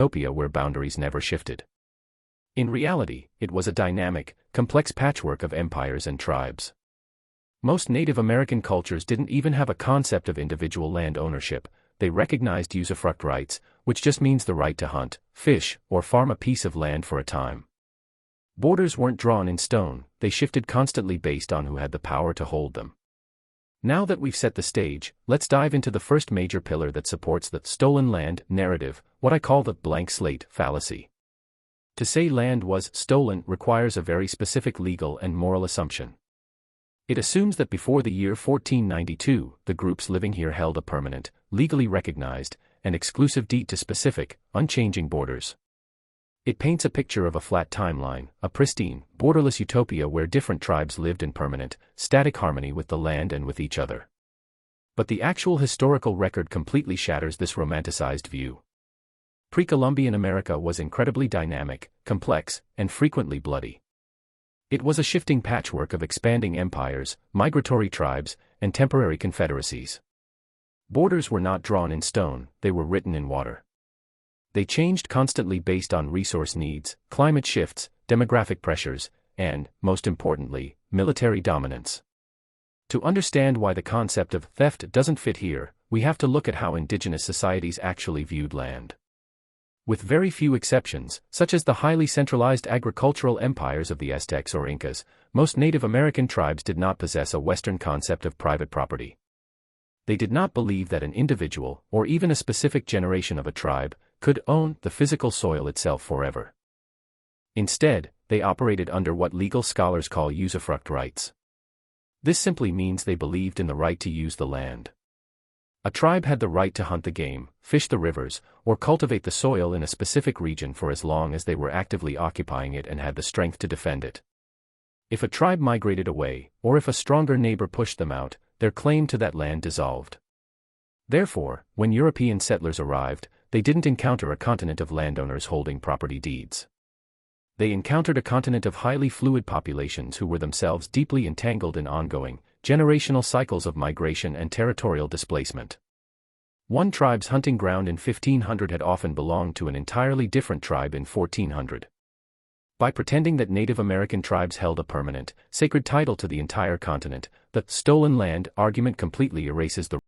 utopia where boundaries never shifted. In reality, it was a dynamic, complex patchwork of empires and tribes. Most Native American cultures didn't even have a concept of individual land ownership. They recognized usufruct rights, which just means the right to hunt, fish, or farm a piece of land for a time. Borders weren't drawn in stone, they shifted constantly based on who had the power to hold them. Now that we've set the stage, let's dive into the first major pillar that supports the stolen land narrative, what I call the blank slate fallacy. To say land was stolen requires a very specific legal and moral assumption. It assumes that before the year 1492, the groups living here held a permanent, legally recognized, and exclusive deed to specific, unchanging borders. It paints a picture of a flat timeline, a pristine, borderless utopia where different tribes lived in permanent, static harmony with the land and with each other. But the actual historical record completely shatters this romanticized view. Pre-Columbian America was incredibly dynamic, complex, and frequently bloody. It was a shifting patchwork of expanding empires, migratory tribes, and temporary confederacies. Borders were not drawn in stone, they were written in water. They changed constantly based on resource needs, climate shifts, demographic pressures, and, most importantly, military dominance. To understand why the concept of theft doesn't fit here, we have to look at how indigenous societies actually viewed land. With very few exceptions, such as the highly centralized agricultural empires of the Aztecs or Incas, most Native American tribes did not possess a Western concept of private property. They did not believe that an individual, or even a specific generation of a tribe, could own the physical soil itself forever. Instead, they operated under what legal scholars call usufruct rights. This simply means they believed in the right to use the land. A tribe had the right to hunt the game, fish the rivers, or cultivate the soil in a specific region for as long as they were actively occupying it and had the strength to defend it. If a tribe migrated away, or if a stronger neighbor pushed them out, their claim to that land dissolved. Therefore, when European settlers arrived, they didn't encounter a continent of landowners holding property deeds. They encountered a continent of highly fluid populations who were themselves deeply entangled in ongoing, generational cycles of migration and territorial displacement. One tribe's hunting ground in 1500 had often belonged to an entirely different tribe in 1400. By pretending that Native American tribes held a permanent, sacred title to the entire continent, the stolen land argument completely erases the